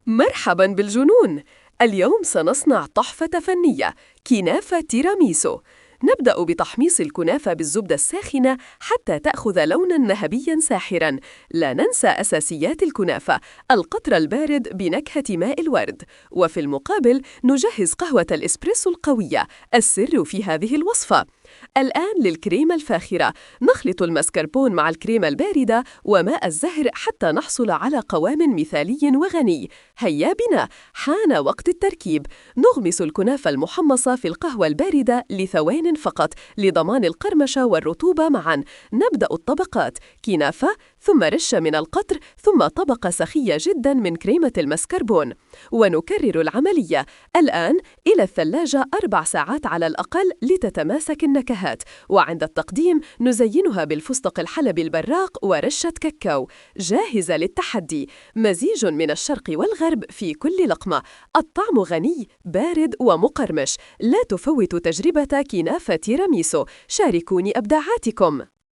مرحباً بالجنون! اليوم سنصنع تحفة فنية، كنافة تيراميسو. نبدأ بتحميص الكنافة بالزبدة الساخنة حتى تأخذ لوناً ذهبياً ساحراً. لا ننسى أساسيات الكنافة: القطر البارد بنكهة ماء الورد، وفي المقابل نجهز قهوة الإسبريسو القوية، السر في هذه الوصفة. الآن للكريمة الفاخرة. نخلط المسكربون مع الكريمة الباردة وماء الزهر حتى نحصل على قوام مثالي وغني. هيا بنا، حان وقت التركيب. نغمس الكنافة المحمصة في القهوة الباردة لثوان فقط لضمان القرمشة والرطوبة معاً. نبدأ الطبقات: كنافة، ثم رشة من القطر، ثم طبقة سخية جداً من كريمة المسكربون. ونكرر العملية. الآن إلى الثلاجة 4 ساعات على الأقل لتتماسك النكهات. وعند التقديم نزينها بالفستق الحلبي البراق ورشة كاكاو. جاهزة للتحدي. مزيج من الشرق والغرب في كل لقمة. الطعم غني، بارد ومقرمش. لا تفوتوا تجربة كنافة تيراميسو. شاركوني أبداعاتكم.